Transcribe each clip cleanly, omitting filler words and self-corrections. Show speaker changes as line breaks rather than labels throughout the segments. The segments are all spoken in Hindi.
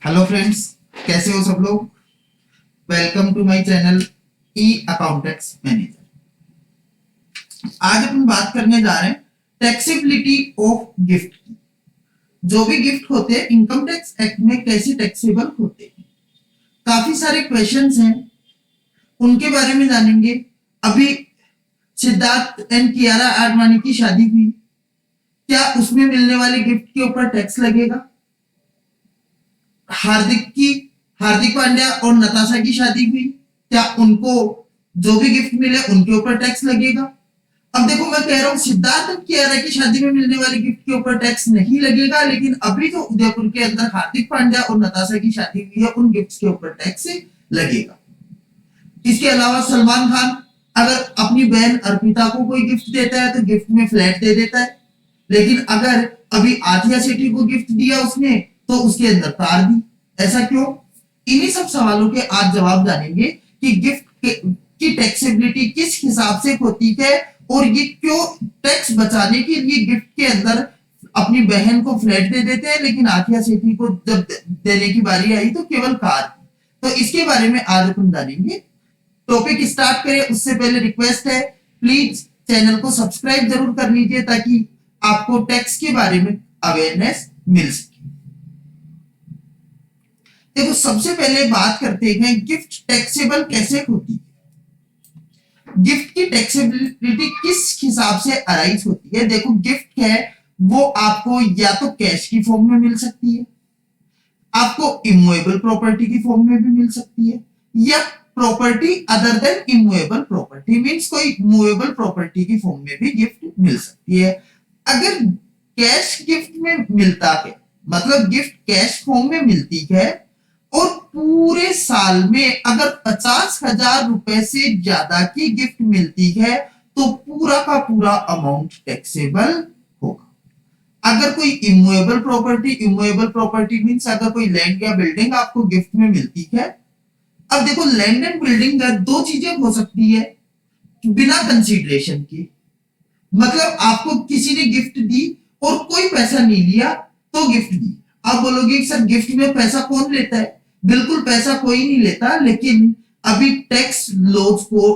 हेलो फ्रेंड्स, कैसे हो सब लोग। Welcome to my channel E accountants manager. आज अपन बात करने जा रहे हैं टैक्सेबिलिटी ऑफ गिफ्ट की। जो भी गिफ्ट होते हैं इनकम टैक्स एक्ट में कैसे टैक्सेबल होते हैं। काफी सारे क्वेश्चंस हैं, उनके बारे में जानेंगे। अभी सिद्धार्थ एंड कियारा आडवाणी की शादी हुई, क्या उसमें मिलने वाले गिफ्ट के ऊपर टैक्स लगेगा। हार्दिक पांड्या और नताशा की शादी हुई, क्या उनको जो भी गिफ्ट मिले उनके ऊपर टैक्स लगेगा। अब देखो, मैं कह रहा हूं सिद्धार्थ कियारा की शादी में मिलने वाले गिफ्ट के ऊपर टैक्स नहीं लगेगा, लेकिन अभी जो उदयपुर के अंदर हार्दिक पांड्या और नताशा की शादी हुई है उन गिफ्ट के ऊपर टैक्स लगेगा। इसके अलावा सलमान खान अगर अपनी बहन अर्पिता को कोई गिफ्ट देता है तो गिफ्ट में फ्लैट दे देता है, लेकिन अगर अभी आथिया सेठी को गिफ्ट दिया उसने तो उसके अंदर कार दी। ऐसा क्यों? इन्हीं सब सवालों के आज जवाब जानेंगे कि गिफ्ट की टैक्सेबिलिटी किस हिसाब से होती है और ये क्यों टैक्स बचाने के लिए गिफ्ट के अंदर अपनी बहन को फ्लैट दे देते हैं, लेकिन आथिया सेठी को जब देने की बारी आई तो केवल कार। तो इसके बारे में आज अपन जानेंगे। टॉपिक स्टार्ट करें उससे पहले रिक्वेस्ट है, प्लीज चैनल को सब्सक्राइब जरूर कर लीजिए ताकि आपको टैक्स के बारे में अवेयरनेस मिल सके। देखो, सबसे पहले बात करते हैं गिफ्ट टैक्सेबल कैसे होती है। गिफ्ट की टैक्सेबिलिटी किस हिसाब से अराइज होती है। देखो, गिफ्ट है वो आपको या तो कैश की फॉर्म में मिल सकती है, आपको इमूवेबल प्रॉपर्टी की फॉर्म में भी मिल सकती है, या property other than immovable property means कोई मूवेबल प्रॉपर्टी की फॉर्म में भी गिफ्ट मिल सकती है। अगर कैश गिफ्ट में मिलता है, मतलब गिफ्ट कैश फॉर्म में मिलती है और पूरे साल में अगर 50,000 रुपए से ज्यादा की गिफ्ट मिलती है तो पूरा का पूरा अमाउंट टैक्सेबल होगा। अगर कोई इमूवेबल प्रॉपर्टी मींस अगर कोई लैंड या बिल्डिंग आपको गिफ्ट में मिलती है। अब देखो, लैंड एंड बिल्डिंग दो चीजें हो सकती है बिना कंसीडरेशन के, मतलब आपको किसी ने गिफ्ट दी और कोई पैसा नहीं लिया तो गिफ्ट दी। आप बोलोगे सर गिफ्ट में पैसा कौन लेता है। बिल्कुल पैसा कोई नहीं लेता, लेकिन अभी टैक्स लॉज को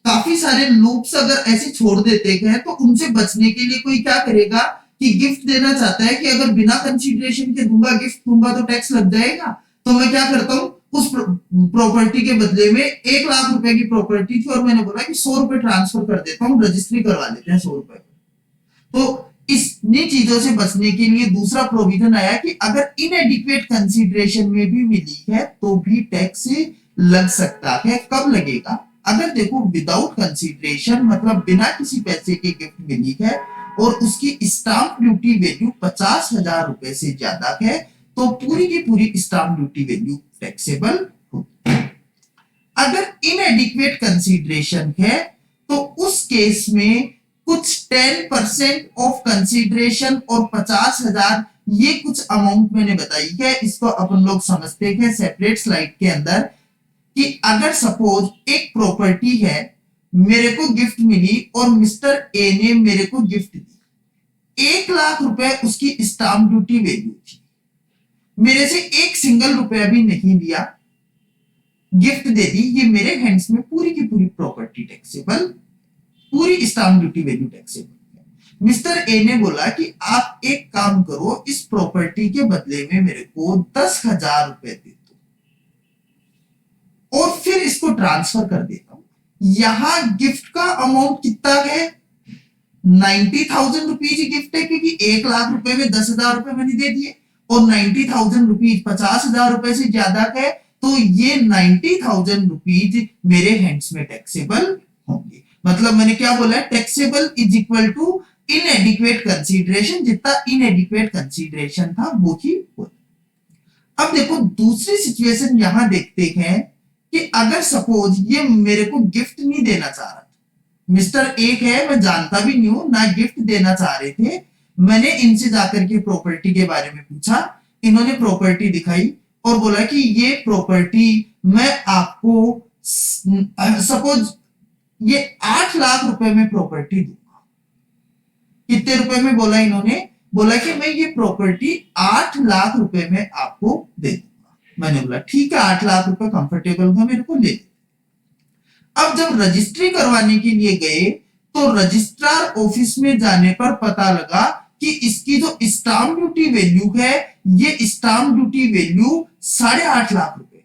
काफी सारे लूप्स अगर ऐसे छोड़ देते हैं तो उनसे बचने के लिए कोई क्या करेगा कि गिफ्ट देना चाहता है कि अगर बिना कंसीडरेशन के दूंगा गिफ्ट दूंगा तो टैक्स लग जाएगा। तो मैं क्या करता हूं, उस प्रॉपर्टी के बदले में 1 लाख रुपए की प्रॉपर्टी थी और मैंने बोला कि 100 रुपए ट्रांसफर कर देता हूँ, रजिस्ट्री करवा लेते हैं 100 रुपए। तो इन्हीं चीजों से बचने के लिए दूसरा प्रोविजन आया कि अगर इनएडिक्वेट कंसीडरेशन में भी मिली है तो भी टैक्स लग सकता है। कब लगेगा? अगर देखो विदाउट कंसीडरेशन मतलब बिना किसी पैसे के गिफ्ट मिली है और उसकी स्टाम्प ड्यूटी वैल्यू 50,000 रुपए से ज्यादा है तो पूरी की पूरी स्टाम्प ड्यूटी वैल्यू टैक्सेबल होती है। अगर इनएडिक्वेट कंसीडरेशन है तो उस केस में कुछ 10% ऑफ कंसीडरेशन और 50,000 ये कुछ अमाउंट मैंने बताई है, इसको अपन लोग समझते हैं सेपरेट स्लाइड के अंदर कि अगर सपोज एक प्रॉपर्टी है, मेरे को गिफ्ट मिली और मिस्टर ए ने मेरे को गिफ्ट दी 1 लाख रुपए उसकी स्टाम्प ड्यूटी वैल्यू थी, मेरे से एक सिंगल रुपया भी नहीं लिया, गिफ्ट दे दी, ये मेरे हैंड्स में पूरी की पूरी प्रॉपर्टी टैक्सेबल, पूरी stamp duty value taxable. Mister A ने बोला कि आप एक काम करो, इस प्रॉपर्टी के बदले में मेरे को 10,000 रुपए दे दो और फिर इसको ट्रांसफर कर देता हूं। यहां गिफ्ट का अमाउंट कितना है? 90,000 रुपीज गिफ्ट है, क्योंकि 1 लाख रुपए में 10,000 रुपए मैंने दे दिए और 90,000 रुपीज 50,000 रुपए से ज्यादा है तो ये 90,000 रुपीज मेरे हैंड्स में टैक्सेबल होंगे। मतलब मैंने क्या बोला है, taxable is equal to inadequate consideration, जितना इनएडिक्वेट कंसीडरेशन था वो ही होता। अब देखो दूसरी सिचुएशन यहां देखते हैं कि अगर सपोज ये मेरे को गिफ्ट नहीं देना चाह रहा, मिस्टर एक है, मैं जानता भी नहीं हूं ना, गिफ्ट देना चाह रहे थे, मैंने इनसे जाकर के प्रॉपर्टी के बारे में पूछा, इन्होंने प्रॉपर्टी दिखाई और बोला कि ये प्रॉपर्टी मैं आपको सपोज ये 8 लाख रुपए में प्रॉपर्टी दूंगा। कितने रुपए में बोला इन्होंने? बोला कि मैं ये प्रॉपर्टी 8 लाख रुपए में आपको दे दूंगा। मैंने बोला ठीक है 8 लाख रुपए कंफर्टेबल है मेरे को ले। अब जब रजिस्ट्री करवाने के लिए गए तो रजिस्ट्रार ऑफिस में जाने पर पता लगा कि इसकी जो स्टाम्प ड्यूटी वैल्यू है ये स्टाम्प ड्यूटी वैल्यू 8.5 लाख रुपए।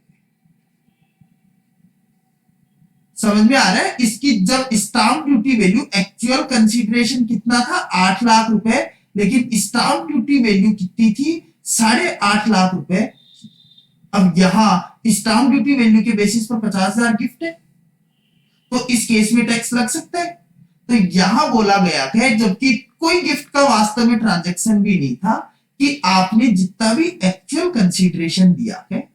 समझ में आ रहा है? इसकी जब stamp duty value actual consideration कितना था 8 लाख रुपए, लेकिन स्टाम्प ड्यूटी वैल्यू कितनी थी 8.5 लाख रुपए। अब यहां स्टाम्प ड्यूटी वैल्यू के बेसिस पर 50,000 गिफ्ट है तो इस केस में टैक्स लग सकता है। तो यहां बोला गया है जबकि कोई गिफ्ट का वास्तव में ट्रांजैक्शन भी नहीं था कि आपने जितना भी एक्चुअल कंसीडरेशन दिया है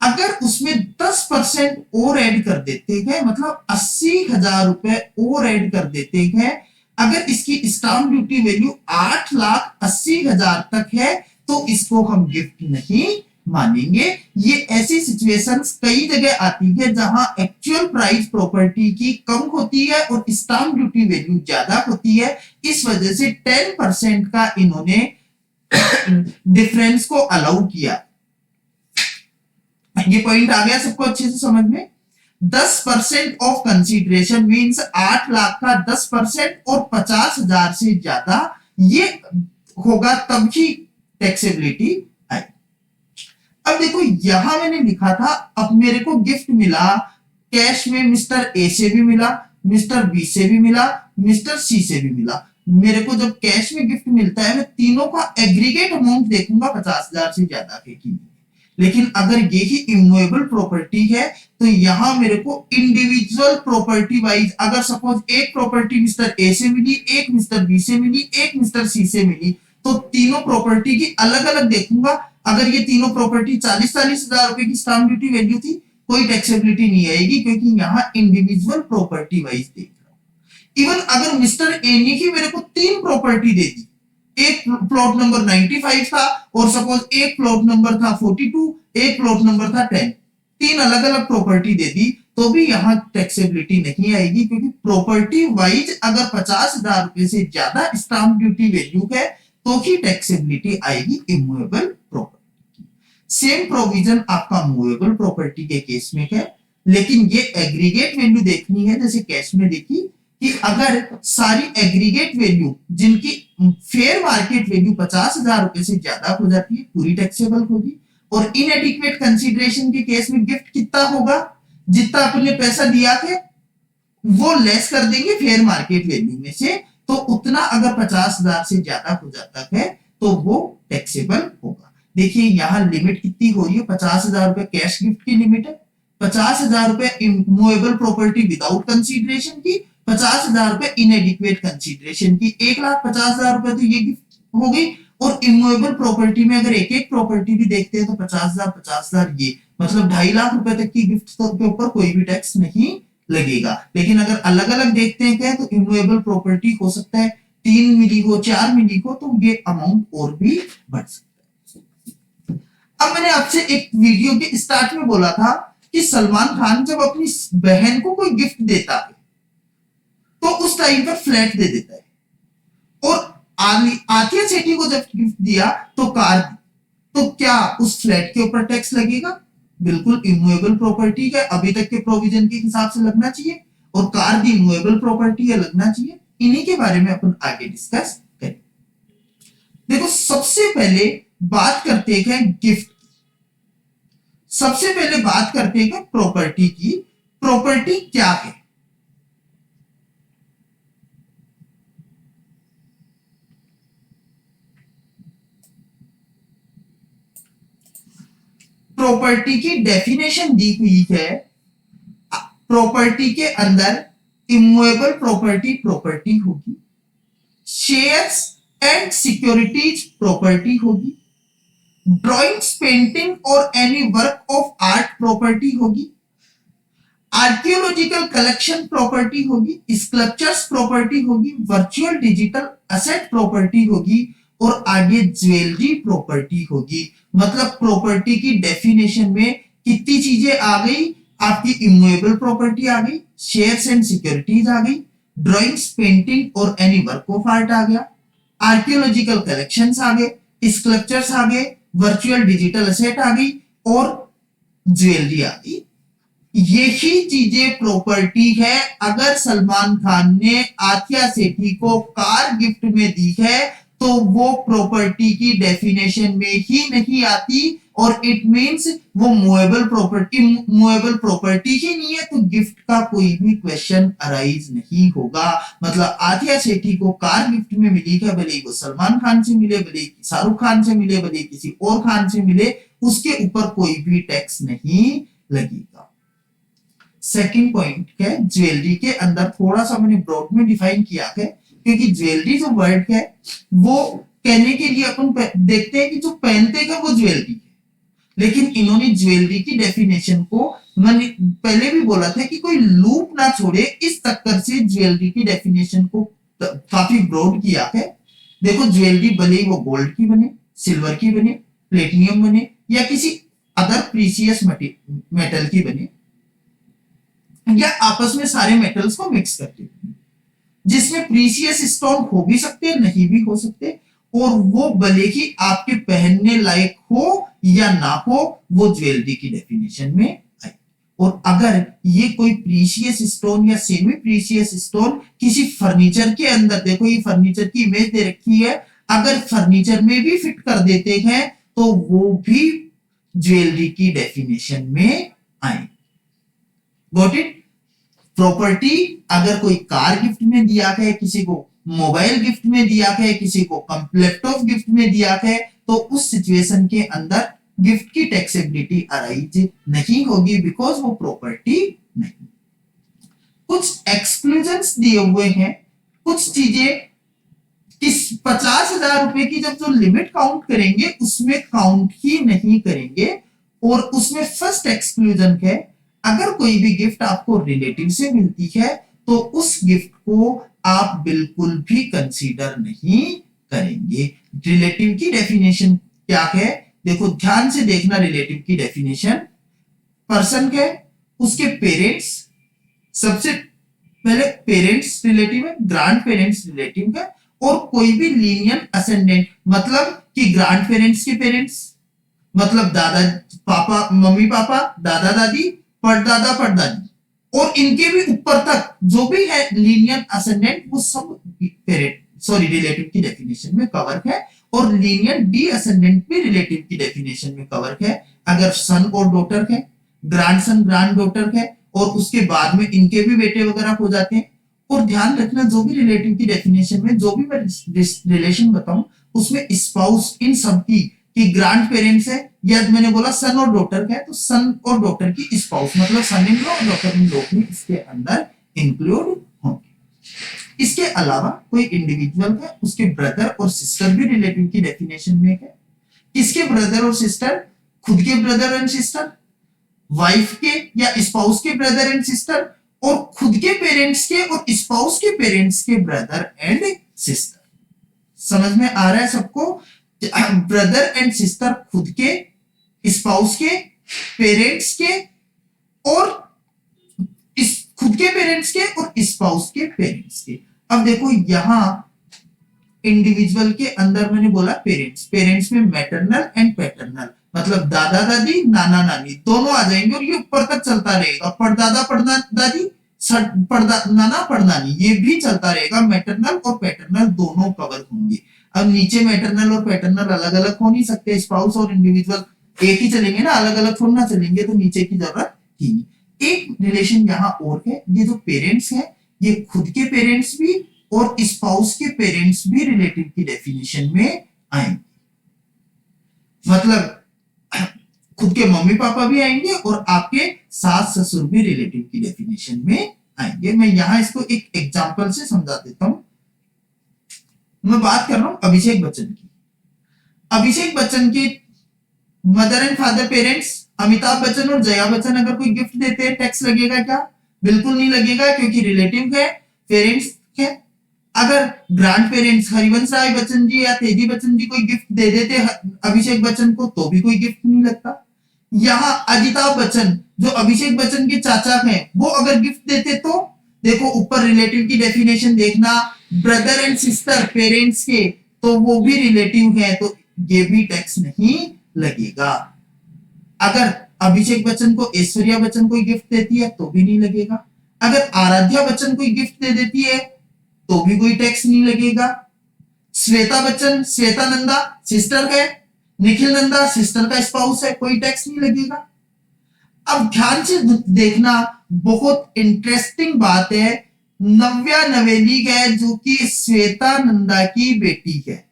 अगर उसमें 10% और ऐड कर देते हैं मतलब 80,000 रुपए और ऐड कर देते हैं, अगर इसकी स्टाम्प ड्यूटी वैल्यू 8,80,000 तक है तो इसको हम गिफ्ट नहीं मानेंगे। ये ऐसी सिचुएशंस कई जगह आती है जहां एक्चुअल प्राइस प्रॉपर्टी की कम होती है और स्टाम्प ड्यूटी वैल्यू ज्यादा होती है, इस वजह से 10% का इन्होंने डिफरेंस को अलाउ किया। ये पॉइंट आ गया सबको अच्छे से समझ में? 10% ऑफ कंसीडरेशन मींस 8 लाख का 10% और 50,000 से ज्यादा ये होगा तब ही टैक्सेबिलिटी आई। अब देखो यहां मैंने लिखा था अब मेरे को गिफ्ट मिला कैश में, मिस्टर ए से भी मिला, मिस्टर बी से भी मिला, मिस्टर सी से भी मिला। मेरे को जब कैश में गिफ्ट मिलता है मैं तीनों का एग्रीगेट अमाउंट देखूंगा 50,000 से ज्यादा है कि नहीं। लेकिन अगर ये ही इमूवेबल प्रॉपर्टी है तो यहां मेरे को इंडिविजुअल प्रॉपर्टी वाइज अगर सपोज एक प्रॉपर्टी मिस्टर ए से मिली, एक मिस्टर बी से मिली, एक मिस्टर सी से मिली तो तीनों प्रॉपर्टी की अलग अलग देखूंगा। अगर ये तीनों प्रॉपर्टी 40,000 रुपए की स्टाम्प ड्यूटी वैल्यू थी कोई टैक्सेबिलिटी नहीं आएगी क्योंकि यहां इंडिविजुअल प्रॉपर्टी वाइज देख रहा हूं। इवन अगर मिस्टर ए ने ही मेरे को 3 प्रॉपर्टी दे दी, एक प्लॉट नंबर 95 था और सपोज एक प्लॉट नंबर था 42, एक प्लॉट नंबर था 10, 3 अलग अलग प्रॉपर्टी दे दी तो भी यहां टैक्सेबिलिटी नहीं आएगी क्योंकि प्रॉपर्टी वाइज अगर 50,000 रुपए से ज्यादा स्टाम्प ड्यूटी वैल्यू है तो ही टैक्सेबिलिटी आएगी इमूवेबल प्रॉपर्टी की। सेम प्रोविजन आपका मूवेबल प्रॉपर्टी के केस में है, लेकिन ये एग्रीगेट वैल्यू देखनी है जैसे कैश में देखी कि अगर सारी एग्रीगेट वैल्यू जिनकी फेयर मार्केट वैल्यू 50,000 रुपए से ज्यादा हो जाती है पूरी टैक्सेबल होगी। और इनएडिक्वेट कंसीडरेशन के केस में गिफ्ट कितना होगा, जितना आपने पैसा दिया है वो लेस कर देंगे फेयर मार्केट वैल्यू में से, तो उतना अगर 50,000 से ज्यादा हो जाता है तो वो टैक्सेबल होगा। देखिए यहां लिमिट कितनी हो रही है, 50,000 रुपए कैश गिफ्ट की लिमिट है, 50,000 रुपए इमूवेबल प्रॉपर्टी विदाउट कंसीडरेशन की, 50,000 रुपए इनएडिक्वेट कंसीडरेशन की, 1,50,000 रुपए तो ये गिफ्ट हो गई। और इमूवेबल प्रॉपर्टी में अगर एक एक प्रॉपर्टी भी देखते हैं तो 50,000 ये मतलब 2.5 लाख रुपए तक की गिफ्ट के ऊपर कोई भी टैक्स नहीं लगेगा। लेकिन अगर अलग अलग देखते हैं तो इमूवेबल प्रॉपर्टी हो सकता है 3 मिली हो, 4 मिली हो तो ये अमाउंट और भी बढ़ सकता है। अब मैंने आपसे एक वीडियो के स्टार्ट में बोला था कि सलमान खान जब अपनी बहन को कोई गिफ्ट देता है तो उस टाइम पर फ्लैट दे देता है, और आतिया सेठी को जब गिफ्ट दिया तो कार दी, तो क्या उस फ्लैट के ऊपर टैक्स लगेगा? बिल्कुल इमूवेबल प्रॉपर्टी है, अभी तक के प्रोविजन के हिसाब से लगना चाहिए, और कार दी इमूवेबल प्रॉपर्टी है लगना चाहिए। इन्हीं के बारे में अपन आगे डिस्कस करें। देखो सबसे पहले बात करते हैं गिफ्ट की, सबसे पहले बात करते हैं प्रॉपर्टी की। प्रॉपर्टी क्या है? प्रॉपर्टी की डेफिनेशन दी हुई है। प्रॉपर्टी के अंदर इमूवेबल प्रॉपर्टी प्रॉपर्टी होगी, शेयर्स एंड सिक्योरिटीज प्रॉपर्टी होगी, ड्राइंग्स, पेंटिंग और any work of art property होगी, आर्कियोलॉजिकल कलेक्शन प्रॉपर्टी होगी, स्कल्पचर्स प्रॉपर्टी होगी, वर्चुअल डिजिटल असेट प्रॉपर्टी होगी, और आगे ज्वेलरी प्रॉपर्टी होगी। मतलब प्रॉपर्टी की डेफिनेशन में कितनी चीजें आ गई, आपकी इमूवेबल प्रॉपर्टी आ गई, शेयर्स एंड सिक्योरिटीज आ गई, ड्राइंग्स, पेंटिंग और एनी वर्क ऑफ आर्ट आ गया, आर्कियोलॉजिकल कलेक्शंस आ गए, स्कल्पचर्स आ गए, वर्चुअल डिजिटल असेट आ गई, और ज्वेलरी आ गई। यही चीजें प्रॉपर्टी है। अगर सलमान खान ने आथिया सेठी को कार गिफ्ट में दी है तो वो प्रॉपर्टी की डेफिनेशन में ही नहीं आती, और इट मींस वो मूवेबल प्रॉपर्टी ही नहीं है, तो गिफ्ट का कोई भी क्वेश्चन अराइज नहीं होगा। मतलब आथिया सेठी को कार गिफ्ट में मिली है, भले वो सलमान खान से मिले, भले शाहरुख खान से मिले, भले किसी और खान से मिले, उसके ऊपर कोई भी टैक्स नहीं लगेगा। सेकंड पॉइंट है, ज्वेलरी के अंदर थोड़ा सा मैंने ब्रॉड में डिफाइन किया है, क्योंकि ज्वेलरी जो वर्ड है वो कहने के लिए अपन देखते हैं कि जो पहनते हैं वो ज्वेलरी है, लेकिन इन्होंने ज्वेलरी की डेफिनेशन को, मैंने पहले भी बोला था कि कोई लूप ना छोड़े, इस चक्कर से ज्वेलरी की डेफिनेशन को काफी ब्रॉड किया है। देखो ज्वेलरी भले ही वो गोल्ड की बने, सिल्वर की बने, प्लेटिनियम बने, या किसी अदर प्रीसियस मेटल की बने, या आपस में सारे मेटल्स को मिक्स करके, जिसमें प्रीसियस स्टोन हो भी सकते हैं, नहीं भी हो सकते, और वो भले ही आपके पहनने लायक हो या ना हो, वो ज्वेलरी की डेफिनेशन में आए। और अगर ये कोई प्रीसियस स्टोन या सेमी प्रीसियस स्टोन किसी फर्नीचर के अंदर, देखो ये फर्नीचर की इमेज दे रखी है, अगर फर्नीचर में भी फिट कर देते हैं तो वो भी ज्वेलरी की डेफिनेशन में आए। Got it? प्रॉपर्टी अगर कोई कार गिफ्ट में दिया है, किसी को मोबाइल गिफ्ट में दिया है, किसी को लैपटॉप गिफ्ट में दिया है, तो उस सिचुएशन के अंदर गिफ्ट की टैक्सेबिलिटी अराइज नहीं होगी, बिकॉज वो प्रॉपर्टी नहीं। कुछ एक्सक्लूजन्स दिए हुए हैं, कुछ चीजें इस 50,000 रुपए की जब जो लिमिट काउंट करेंगे उसमें काउंट ही नहीं करेंगे। और उसमें फर्स्ट एक्सक्लूजन है, अगर कोई भी गिफ्ट आपको रिलेटिव से मिलती है तो उस गिफ्ट को आप बिल्कुल भी कंसीडर नहीं करेंगे। रिलेटिव की डेफिनेशन क्या है, देखो ध्यान से देखना। रिलेटिव की डेफिनेशन, पर्सन है, उसके पेरेंट्स, सबसे पहले पेरेंट्स रिलेटिव है, ग्रैंड पेरेंट्स रिलेटिव है, और कोई भी लीनियर असेंडेंट, मतलब कि ग्रैंड पेरेंट्स के पेरेंट्स, मतलब दादा पापा, मम्मी पापा, दादा दादी, परदादा परदादी, और इनके भी ऊपर तक जो भी है लीनियर असेंडेंट, वो सब रिलेटिव की डेफिनेशन में कवर है। और लीनियर डी असेंडेंट भी रिलेटिव की डेफिनेशन में कवर है। अगर सन और डॉटर है, ग्रैंड सन ग्रैंड डॉटर है, और उसके बाद में इनके भी बेटे वगैरह हो जाते हैं। और ध्यान रखना, जो भी रिलेटिव की डेफिनेशन में जो भी मैं रिलेशन बताऊं उसमें स्पाउस इन सब की, कि ग्रैंड पेरेंट्स है, या मैंने बोला सन और डॉटर है, तो सन और डॉटर की स्पाउस मतलब सन इन लॉ और डॉटर इन लॉ भी इसके अंदर इंक्लूड होंगे। इसके अलावा कोई इंडिविजुअल है, उसके ब्रदर और सिस्टर भी रिलेटिव की डेफिनेशन में है। किसके ब्रदर और सिस्टर? खुद के ब्रदर एंड सिस्टर, वाइफ के या स्पाउस के ब्रदर एंड सिस्टर, और खुद के पेरेंट्स के और स्पाउस के पेरेंट्स के ब्रदर एंड सिस्टर। समझ में आ रहा है सबको? ब्रदर एंड सिस्टर खुद के, स्पाउस के, पेरेंट्स के, और खुद के पेरेंट्स के और स्पाउस के पेरेंट्स के। अब देखो यहां इंडिविजुअल के अंदर मैंने बोला पेरेंट्स, पेरेंट्स में मैटरनल एंड पैटर्नल, मतलब दादा दादी नाना नानी दोनों आ जाएंगे, और ये ऊपर तक चलता रहेगा। परदादा परदादी, नाना परनानी, ये भी चलता रहेगा। मैटरनल और पैटर्नल दोनों कवर होंगे। अब नीचे मैटरनल और पैटर्नल अलग अलग हो नहीं सकते, स्पाउस और इंडिविजुअल एक ही चलेंगे ना, अलग अलग थोड़ा ना चलेंगे, तो नीचे की जरूरत ही नहीं। एक रिलेशन यहाँ और है, ये जो पेरेंट्स है ये खुद के पेरेंट्स भी और स्पाउस के पेरेंट्स भी रिलेटिव की डेफिनेशन में आएंगे। मतलब खुद के मम्मी पापा भी आएंगे और आपके सास ससुर भी रिलेटिव की डेफिनेशन में आएंगे। मैं यहां इसको एक एग्जांपल से समझा देता हूं। मैं बात कर रहा हूं अभिषेक बच्चन की। अभिषेक बच्चन के mother and father parents Amitabh Bachchan और जया बच्चन अगर कोई गिफ्ट देते हैं, टैक्स लगेगा क्या? बिल्कुल नहीं लगेगा, क्योंकि रिलेटिव है, पेरेंट्स है। अगर ग्रैंड पेरेंट्स हरिवंश राय बच्चन जी या तेजी बच्चन जी कोई गिफ्ट दे देते अभिषेक बच्चन को, तो भी कोई गिफ्ट नहीं लगता। यहाँ अमिताभ बच्चन जो अभिषेक बच्चन के चाचा हैं, वो अगर गिफ्ट देते तो देखो ऊपर रिलेटिव की डेफिनेशन देखना, ब्रदर एंड सिस्टर पेरेंट्स के, तो वो भी रिलेटिव है, तो ये भी टैक्स नहीं लगेगा। अगर अभिषेक बच्चन को ऐश्वर्या बच्चन कोई गिफ्ट देती है तो भी नहीं लगेगा। अगर आराध्या बच्चन कोई गिफ्ट दे देती है तो भी कोई टैक्स नहीं लगेगा। श्वेता बच्चन, श्वेता नंदा सिस्टर है, निखिल नंदा सिस्टर का स्पाउस है, कोई टैक्स नहीं लगेगा। अब ध्यान से देखना, बहुत इंटरेस्टिंग बात है। नव्या नवेली है जो कि श्वेता नंदा की बेटी है,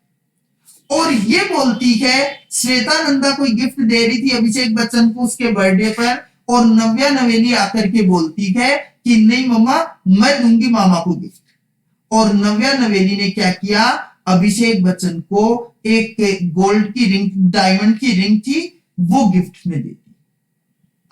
और ये बोलती है, श्वेता नंदा कोई गिफ्ट दे रही थी अभिषेक बच्चन को उसके बर्थडे पर, और नव्या नवेली आकर के बोलती है कि नहीं मम्मा मैं दूंगी मामा को गिफ्ट। और नव्या नवेली ने क्या किया, अभिषेक बच्चन को एक गोल्ड की रिंग, डायमंड की रिंग थी, वो गिफ्ट में दे दी।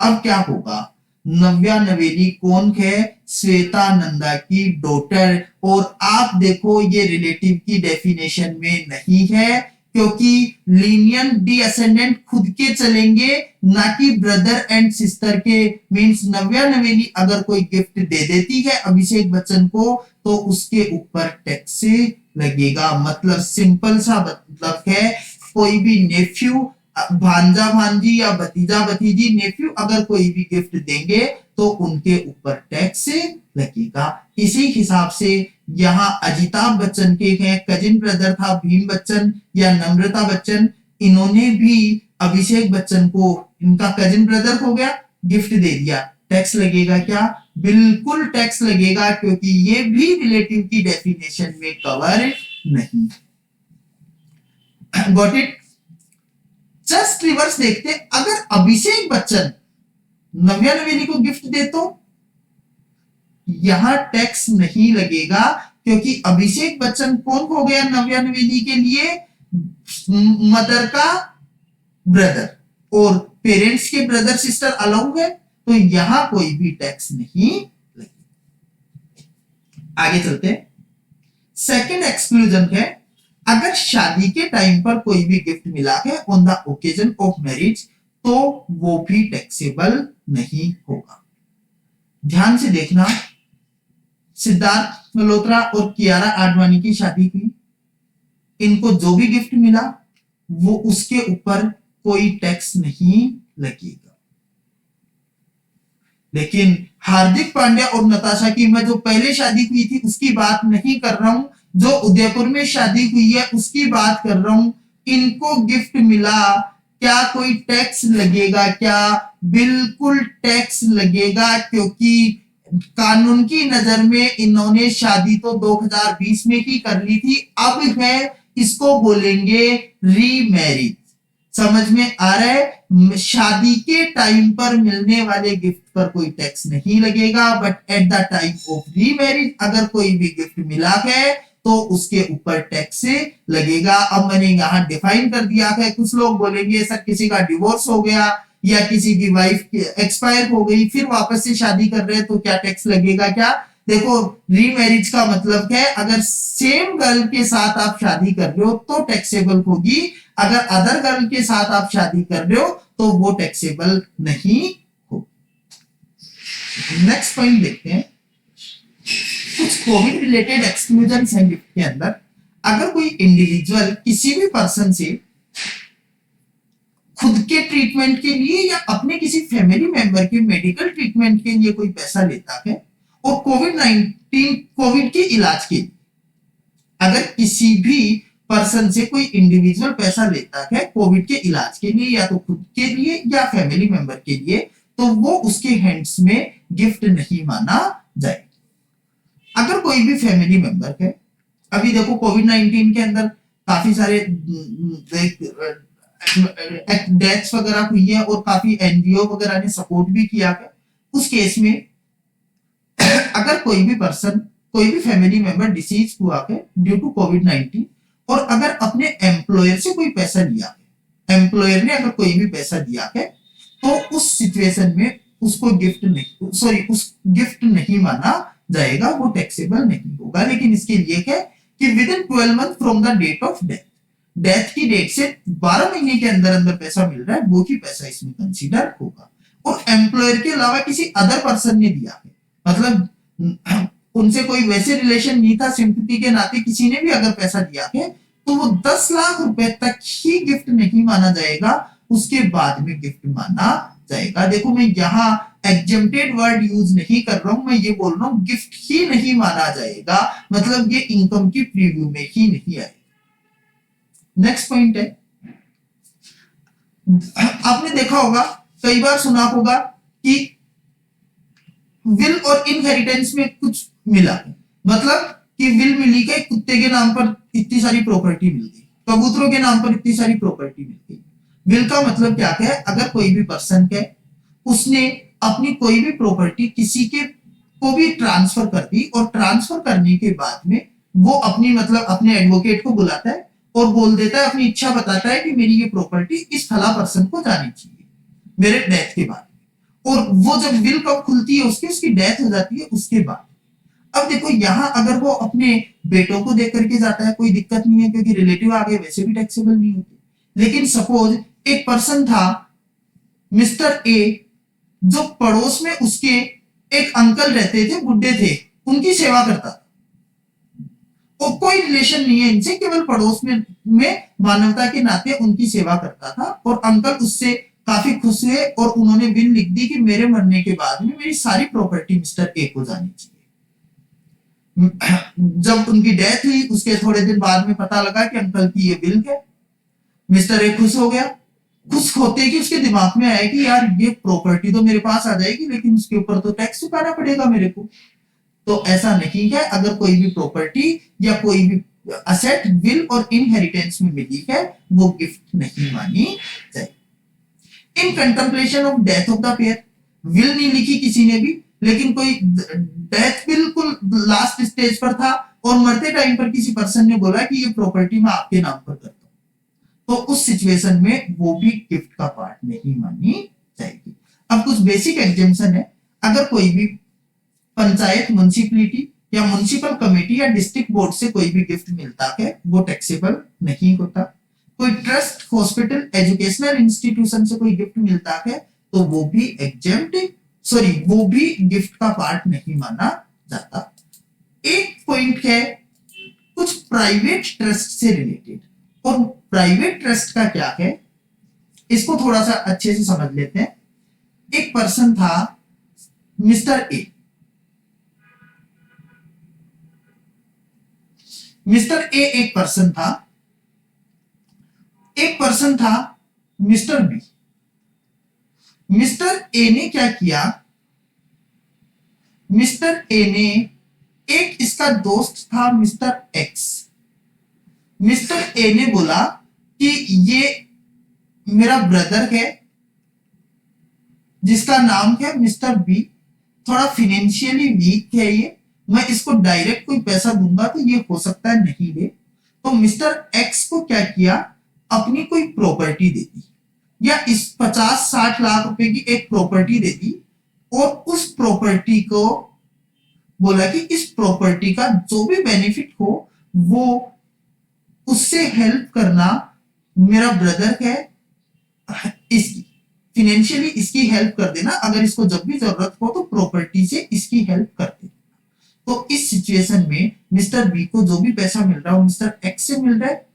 अब क्या होगा, नव्या नवेली कौन है, श्वेता नंदा की डॉटर। और आप देखो ये रिलेटिव की डेफिनेशन में नहीं है, क्योंकि लीनियन डिसेंडेंट खुद के चलेंगे, ना कि ब्रदर एंड सिस्टर के। मींस नव्या नवेली अगर कोई गिफ्ट दे देती है अभिषेक बच्चन को तो उसके ऊपर टैक्स लगेगा। मतलब सिंपल सा मतलब है, कोई भी नेफ्यू, भांजा भांजी या भतीजा भतीजी, नेफ्यू अगर कोई भी गिफ्ट देंगे तो उनके ऊपर टैक्स लगेगा। इसी हिसाब से यहाँ अजिताभ बच्चन के हैं, कजिन ब्रदर था भीम बच्चन या नम्रता बच्चन, इन्होंने भी अभिषेक बच्चन को, इनका कजिन ब्रदर हो गया, गिफ्ट दे दिया, टैक्स लगेगा क्या, बिल्कुल टैक्स लगेगा, क्योंकि ये भी रिलेटिव की डेफिनेशन में कवर नहीं। Got it. जस्ट रिवर्स देखते, अगर अभिषेक बच्चन नव्या नवेली को गिफ्ट दे तो यहां टैक्स नहीं लगेगा, क्योंकि अभिषेक बच्चन कौन हो गया नव्या नवेली के लिए, मदर का ब्रदर, और पेरेंट्स के ब्रदर सिस्टर अलाउ है, तो यहां कोई भी टैक्स नहीं लगेगा। आगे चलते हैं। सेकंड एक्सक्लूजन है, अगर शादी के टाइम पर कोई भी गिफ्ट मिला है on the occasion of marriage तो वो भी टैक्सेबल नहीं होगा। ध्यान से देखना, सिद्धार्थ मल्होत्रा और कियारा आडवाणी की शादी हुई, इनको जो भी गिफ्ट मिला वो उसके ऊपर कोई टैक्स नहीं लगेगा। लेकिन हार्दिक पांड्या और नताशा की, मैं जो पहले शादी हुई थी उसकी बात नहीं कर रहा हूं, जो उदयपुर में शादी हुई है उसकी बात कर रहा हूं। इनको गिफ्ट मिला, क्या कोई टैक्स लगेगा क्या, बिल्कुल टैक्स लगेगा, क्योंकि कानून की नजर में इन्होंने शादी तो 2020 में ही कर ली थी, अब है इसको बोलेंगे रीमैरिज। समझ में आ रहा है, शादी के टाइम पर मिलने वाले गिफ्ट पर कोई टैक्स नहीं लगेगा, but at the time of remarriage अगर कोई भी गिफ्ट मिला है तो उसके ऊपर टैक्स लगेगा। अब मैंने यहां डिफाइन कर दिया है। कुछ लोग बोलेंगे सर किसी का डिवोर्स हो गया या किसी की वाइफ एक्सपायर हो गई फिर वापस से शादी कर रहे हैं तो क्या टैक्स लगेगा क्या। देखो, रीमैरिज का मतलब है अगर सेम गर्ल के साथ आप शादी कर रहे हो तो टैक्सेबल होगी, अगर अदर गर्ल के साथ आप शादी कर रहे हो तो वो टैक्सेबल नहीं होगी। नेक्स्ट पॉइंट देखते हैं, कुछ कोविड रिलेटेड एक्सक्लूजन हैं गिफ्ट के अंदर। अगर कोई इंडिविजुअल किसी भी पर्सन से खुद के ट्रीटमेंट के लिए या अपने किसी फैमिली मेंबर के मेडिकल ट्रीटमेंट के लिए कोई पैसा लेता है और कोविड के इलाज के लिए अगर किसी भी पर्सन से कोई इंडिविजुअल पैसा लेता है कोविड के इलाज के लिए या तो खुद के लिए या फैमिली मेंबर के लिए, तो वो उसके हैंड्स में गिफ्ट नहीं माना जाए। अगर कोई भी फैमिली मेंबर है, अभी देखो कोविड-19 के अंदर काफी सारे डेथ्स वगैरह हुई है और काफी एनजीओ वगैरह ने सपोर्ट भी किया है, उस केस में अगर कोई भी पर्सन, कोई भी फैमिली मेंबर डिसीज हुआ है ड्यू टू कोविड-19 और अगर अपने एम्प्लॉयर से कोई पैसा लिया है, एम्प्लॉयर ने अगर कोई भी पैसा दिया है तो उस सिचुएशन में उसको उस गिफ्ट नहीं माना जाएगा, वो टैक्सेबल नहीं होगा। लेकिन इसके लिए है कि within 12 month from the date of death, death की डेट से 12 महीने के अंदर अंदर पैसा मिल रहा है, वो ही पैसा इसमें कंसीडर होगा। और एम्प्लॉयर के अलावा किसी अदर पर्सन ने दिया है, मतलब उनसे कोई वैसे रिलेशन नहीं था, सिंपैथी के नाते किसी ने भी अगर पैसा दिया है तो वो 10 लाख रुपए तक ही गिफ्ट नहीं माना जाएगा, उसके बाद में गिफ्ट माना जाएगा। देखो मैं यहाँ एग्जेम्प्टेड वर्ड यूज नहीं कर रहा हूं, मैं ये बोल रहा हूं गिफ्ट ही नहीं माना जाएगा, मतलब ये इनकम की प्रीव्यू में ही नहीं आएगा। नेक्स्ट पॉइंट है, आपने देखा होगा, कई बार सुना होगा कि विल और इनहेरिटेंस में कुछ मिला, मतलब कि विल मिली के कुत्ते के नाम पर इतनी सारी प्रॉपर्टी मिल गई, कबूतरों के नाम पर इतनी सारी प्रॉपर्टी मिल गई। विल का मतलब क्या है, अगर कोई भी पर्सन है उसने अपनी कोई भी प्रॉपर्टी किसी के को भी ट्रांसफर कर दी, और ट्रांसफर करने के बाद में वो अपनी मतलब अपने एडवोकेट को बुलाता है और बोल देता है, अपनी इच्छा बताता है कि मेरी ये प्रॉपर्टी इस फला पर्सन को जानी चाहिए मेरे डेथ के बाद। और वो जब विल कब खुलती है उसकी, उसकी डेथ हो जाती है उसके बाद। अब देखो यहाँ अगर वो अपने बेटों को देख करके जाता है कोई दिक्कत नहीं है, क्योंकि रिलेटिव आगे वैसे भी टैक्सेबल नहीं होते। लेकिन सपोज एक पर्सन था मिस्टर ए, जो पड़ोस में उसके एक अंकल रहते थे, बुढ़े थे, उनकी सेवा करता था, और कोई रिलेशन नहीं है इनसे, केवल पड़ोस में मानवता के नाते उनकी सेवा करता था। और अंकल उससे काफी खुश हुए और उन्होंने विल लिख दी कि मेरे मरने के बाद में मेरी सारी प्रॉपर्टी मिस्टर ए को जानी चाहिए। जब उनकी डेथ हुई उसके थोड़े दिन बाद में पता लगा कि अंकल की ये विल है। मिस्टर ए खुश हो गया, खुश होते कि उसके दिमाग में आया कि यार ये प्रॉपर्टी तो मेरे पास आ जाएगी, लेकिन उसके ऊपर तो टैक्स चुकाना पड़ेगा मेरे को। तो ऐसा नहीं है, अगर कोई भी प्रॉपर्टी या कोई भी असेट विल और इनहेरिटेंस में मिली है वो गिफ्ट नहीं मानी जाएगी। In contemplation of death of the payer, will नहीं लिखी किसी ने भी, लेकिन कोई डेथ बिल्कुल लास्ट स्टेज पर था और मरते टाइम पर किसी पर्सन ने बोला कि ये प्रॉपर्टी मैं आपके नाम पर करता हूं, तो उस सिचुएशन में वो भी गिफ्ट का पार्ट नहीं मानी जाएगी। अब कुछ बेसिक एग्जेम्पशन है, अगर कोई भी पंचायत, म्युनिसिपैलिटी या म्युनिसिपल कमेटी या डिस्ट्रिक्ट बोर्ड से कोई भी गिफ्ट मिलता है वो टैक्सेबल नहीं होता। कोई ट्रस्ट, हॉस्पिटल, एजुकेशनल इंस्टीट्यूशन से कोई गिफ्ट मिलता है तो वो भी वो भी गिफ्ट का पार्ट नहीं माना जाता। एक पॉइंट है कुछ प्राइवेट ट्रस्ट से रिलेटेड, और प्राइवेट ट्रस्ट का क्या है इसको थोड़ा सा अच्छे से समझ लेते हैं। एक पर्सन था मिस्टर ए, मिस्टर ए एक पर्सन था, एक पर्सन था मिस्टर बी। मिस्टर ए ने क्या किया, मिस्टर ए ने एक इसका दोस्त था मिस्टर एक्स, मिस्टर ए ने बोला कि ये मेरा ब्रदर है जिसका नाम है मिस्टर बी, थोड़ा फाइनेंशियली वीक है ये, मैं इसको डायरेक्ट कोई पैसा दूंगा तो ये हो सकता है नहीं दे। तो मिस्टर एक्स को क्या किया, अपनी कोई प्रॉपर्टी दे दी, या इस 50-60 लाख रुपए की एक प्रॉपर्टी दे दी, और उस प्रॉपर्टी को बोला कि इस प्रॉपर्टी का जो भी बेनिफिट हो वो उससे हेल्प करना, मेरा ब्रदर है इसकी फाइनेंशियली इसकी हेल्प कर देना, अगर इसको जब भी जरूरत हो तो प्रॉपर्टी से इसकी हेल्प कर देना। तो इस सिचुएशन में मिस्टर बी को जो भी पैसा मिल रहा है मिस्टर एक्स से मिल रहा है,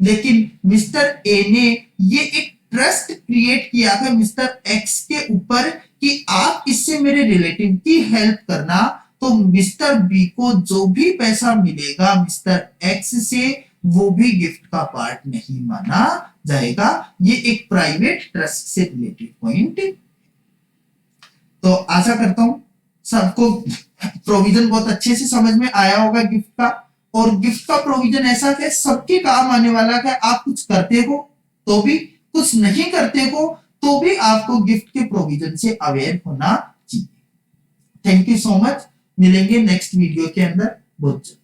लेकिन मिस्टर ए ने ये एक ट्रस्ट क्रिएट किया है मिस्टर एक्स के ऊपर कि आप इससे मेरे रिलेटिव की हेल्प करना, तो मिस्टर बी को जो भी पैसा मिलेगा मिस्टर एक्स से वो भी गिफ्ट का पार्ट नहीं माना जाएगा। ये एक प्राइवेट ट्रस्ट से रिलेटेड पॉइंट। तो आशा करता हूं सबको प्रोविजन बहुत अच्छे से समझ में आया होगा गिफ्ट का। और गिफ्ट का प्रोविजन ऐसा है सबके काम आने वाला है, आप कुछ करते हो तो भी, कुछ नहीं करते हो तो भी आपको गिफ्ट के प्रोविजन से अवेयर होना चाहिए। थैंक यू सो मच, मिलेंगे नेक्स्ट वीडियो के अंदर बहुत जल्द।